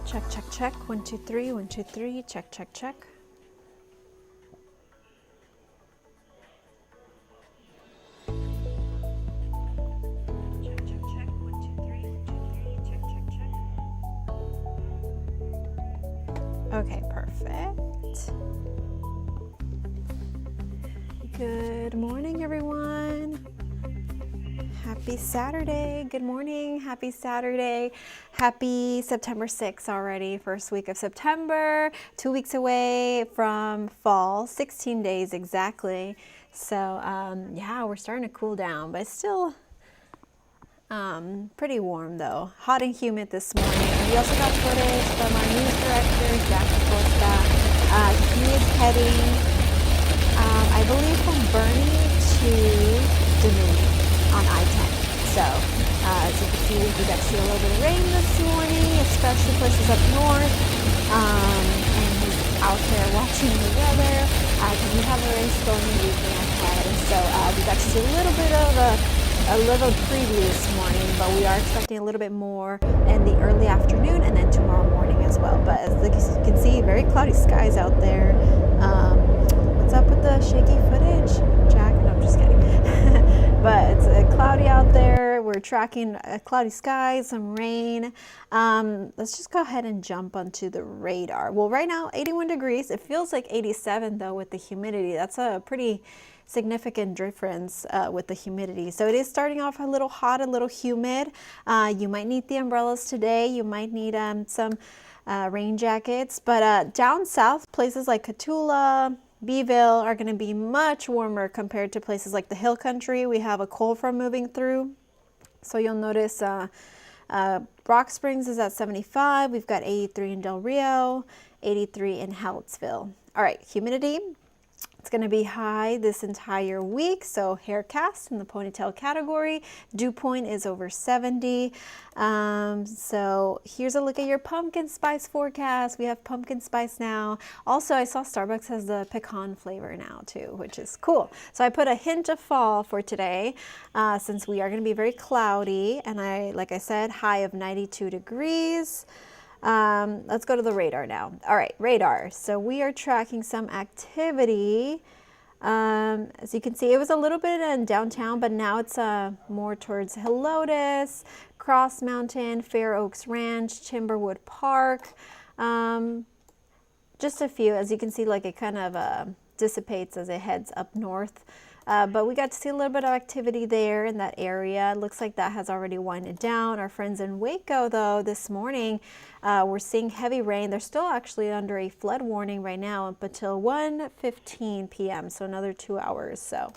Check, check, check. 1, 2, 3, 1, 2, 3. Check, check, check. Check, check, check. 1, 2, 3, 1, 2, 3. Check, check, check. Okay, perfect. Good morning, everyone. Happy Saturday. Good morning. Happy Saturday. Happy September 6th already. First week of September. 2 weeks away from fall. 16 days exactly. So yeah, we're starting to cool down, but it's still pretty warm though. Hot and humid this morning. We also got footage from our news director, Jack Acosta. He is heading, I believe, from Bernie to Dominion on I-10. So as you can see, we got to see a little bit of rain this morning, especially places up north. And he's out there watching the weather because we have a very stormy weekend ahead. So we got to see a little bit of a little preview this morning, but we are expecting a little bit more in the early afternoon and then tomorrow morning as well. But as you can see, very cloudy skies out there. What's up with the shaky footage, Jack? No, I'm just kidding. But it's cloudy out there. We're tracking cloudy skies, some rain. Let's just go ahead and jump onto the radar. Well, right now, 81 degrees. It feels like 87 though with the humidity. That's a pretty significant difference with the humidity. So it is starting off a little hot, a little humid. You might need the umbrellas today. You might need some rain jackets. But down south, places like Cotulla, Beeville are going to be much warmer compared to places like the Hill Country. We have a cold front moving through. So you'll notice Rock Springs is at 75. We've got 83 in Del Rio, 83 in Hallettsville. All right, humidity. It's going to be high this entire week, so hair cast in the ponytail category. Dew point is over 70. So here's a look at your pumpkin spice forecast. We have pumpkin spice now. Also, I saw Starbucks has the pecan flavor now too, which is cool. So I put a hint of fall for today since we are going to be very cloudy. And like I said, high of 92 degrees. Let's go to the radar now. All right, radar. So we are tracking some activity. As you can see, it was a little bit in downtown, but now it's more towards Helotes, Cross Mountain, Fair Oaks Ranch, Timberwood Park. Just a few. As you can see, like it kind of dissipates as it heads up north. But we got to see a little bit of activity there in that area. It looks like that has already winded down. Our friends in Waco, though, this morning, we're seeing heavy rain. They're still actually under a flood warning right now up until 1:15 p.m., so another 2 hours. So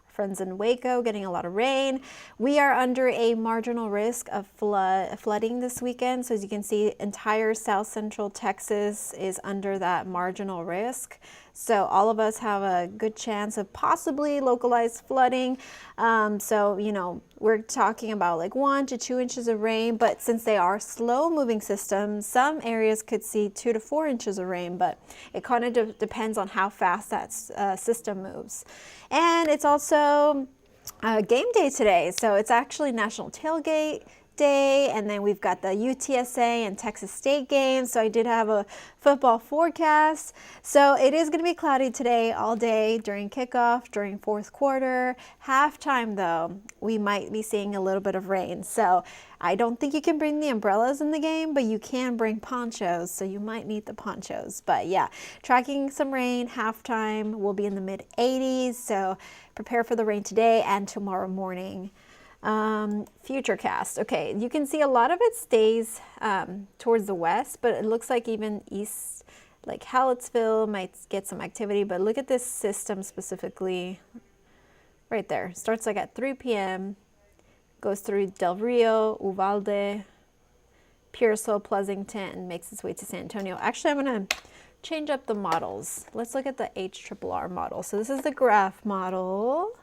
friends in Waco getting a lot of rain. We are under a marginal risk of flooding this weekend. So as you can see, entire south central Texas is under that marginal risk. So all of us have a good chance of possibly localized flooding. So, you know, we're talking about like 1 to 2 inches of rain, but since they are slow moving systems, some areas could see 2 to 4 inches of rain, but it kind of depends on how fast that system moves. And it's also game day today. So it's actually National Tailgate Day, and then we've got the UTSA and Texas State games. So I did have a football forecast. So it is going to be cloudy today all day during kickoff, during fourth quarter. Halftime though, we might be seeing a little bit of rain. So I don't think you can bring the umbrellas in the game, but you can bring ponchos. So you might need the ponchos. But yeah, tracking some rain. Halftime will be in the mid 80s. So prepare for the rain today and tomorrow morning. Futurecast. Okay, you can see a lot of it stays towards the west, but it looks like even east, like Hallettsville might get some activity. But look at this system specifically right there. Starts like at 3 p.m., goes through Del Rio, Uvalde, Pearsall, Pleasanton, and makes its way to San Antonio. Actually, I'm going to change up the models. Let's look at the HRRR model. So this is the graph model.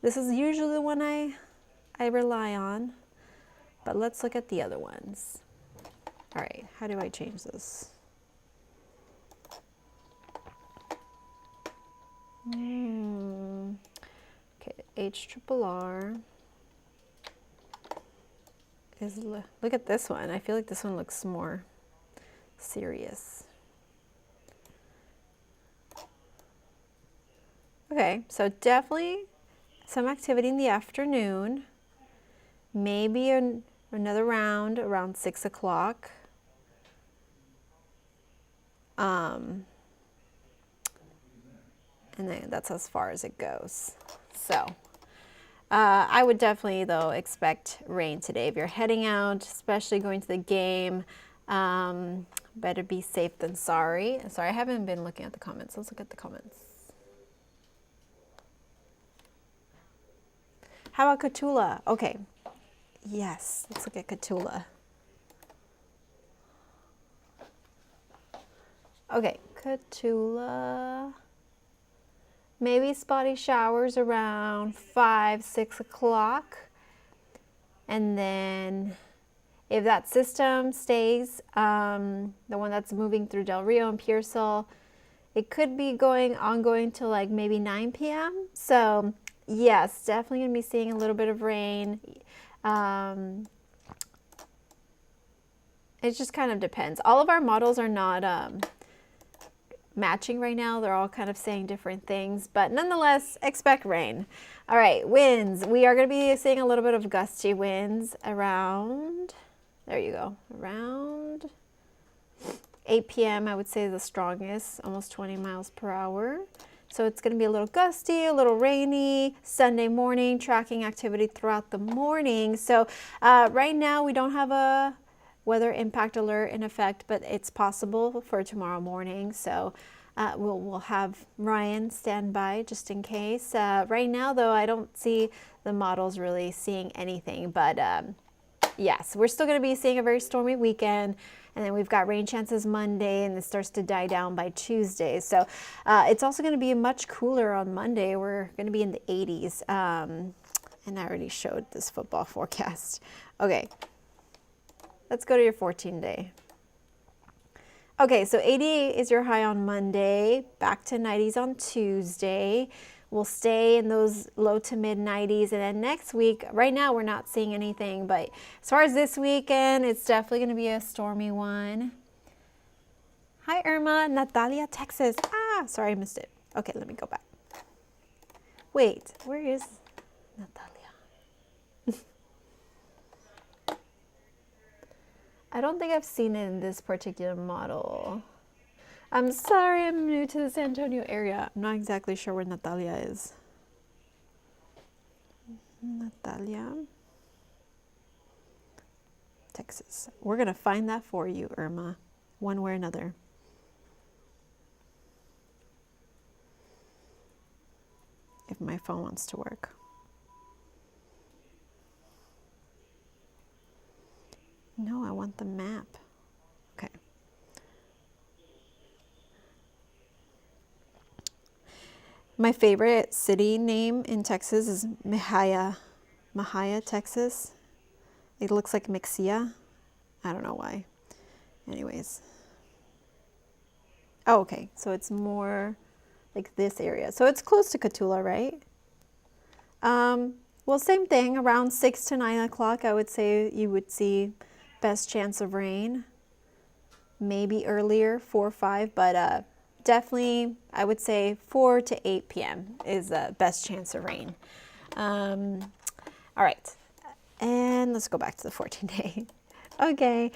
This is usually the one I rely on, but let's look at the other ones. All right, how do I change this? Okay, HRRR is, look at this one. I feel like this one looks more serious. Okay, so definitely some activity in the afternoon. Maybe another round around 6 o'clock. And then that's as far as it goes. So I would definitely, though, expect rain today. If you're heading out, especially going to the game, better be safe than sorry. Sorry, I haven't been looking at the comments. Let's look at the comments. How about Catula? Okay. Yes, let's look at Catula. Okay, Catula. Maybe spotty showers around 5, 6 o'clock. And then if that system stays, the one that's moving through Del Rio and Pearsall, it could be ongoing till like maybe 9 p.m. So yes, definitely gonna be seeing a little bit of rain. It just kind of depends. All of our models are not matching right now. They're all kind of saying different things, but nonetheless, expect rain. All right, winds. We are going to be seeing a little bit of gusty winds around, there you go, around 8 p.m. I would say the strongest, almost 20 miles per hour. So it's going to be a little gusty, a little rainy. Sunday morning, tracking activity throughout the morning. So right now we don't have a weather impact alert in effect, but it's possible for tomorrow morning. So we'll have Ryan stand by just in case. Right now, though, I don't see the models really seeing anything. But yes, we're still going to be seeing a very stormy weekend. And then we've got rain chances Monday, and it starts to die down by Tuesday. So it's also going to be much cooler on Monday. We're going to be in the 80s. And I already showed this football forecast. Okay. Let's go to your 14-day. Okay, so 88 is your high on Monday, back to 90s on Tuesday. We'll stay in those low to mid 90s. And then next week, right now we're not seeing anything, but as far as this weekend, it's definitely going to be a stormy one. Hi, Irma, Natalia, Texas. Ah, sorry, I missed it. Okay, let me go back. Wait, where is Natalia? I don't think I've seen it in this particular model. I'm sorry, I'm new to the San Antonio area. I'm not exactly sure where Natalia is. Natalia, Texas. We're going to find that for you, Irma, one way or another. If my phone wants to work. No, I want the map. Okay. My favorite city name in Texas is Mexia, Texas. It looks like Mexia. I don't know why. Anyways. Oh, okay. So it's more like this area. So it's close to Catula, right? Well, same thing. Around 6 to 9 o'clock, I would say you would see best chance of rain. Maybe earlier, 4 or 5, but definitely I would say 4 to 8 p.m. is the best chance of rain. All right, and let's go back to the 14-day. Okay,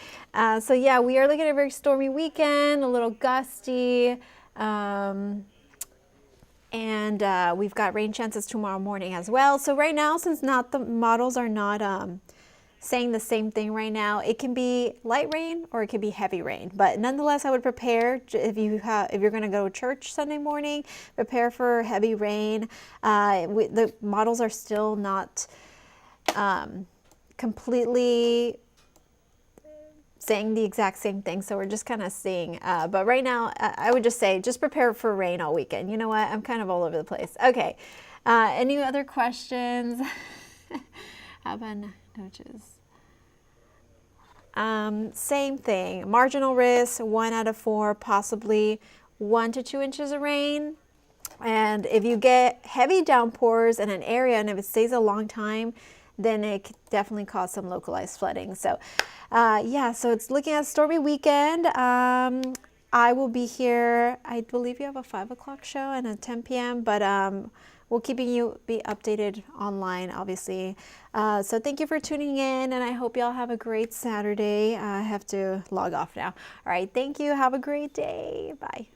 so yeah, we are looking at a very stormy weekend, a little gusty, and we've got rain chances tomorrow morning as well. So right now, since the models are not saying the same thing right now, it can be light rain or it can be heavy rain. But nonetheless, I would prepare if you're going to go to church Sunday morning, prepare for heavy rain. The models are still not completely saying the exact same thing, so we're just kind of seeing. But right now, I would just say just prepare for rain all weekend. You know what? I'm kind of all over the place. Okay. Any other questions? How about noches? Same thing. Marginal risk, 1 out of 4, possibly 1 to 2 inches of rain. And if you get heavy downpours in an area and if it stays a long time, then it could definitely cause some localized flooding. So yeah, so it's looking at stormy weekend. I will be here. I believe you have a 5 o'clock show and a 10 p.m., but we'll keeping you be updated online, obviously. So thank you for tuning in, and I hope y'all have a great Saturday. I have to log off now. All right, thank you. Have a great day. Bye.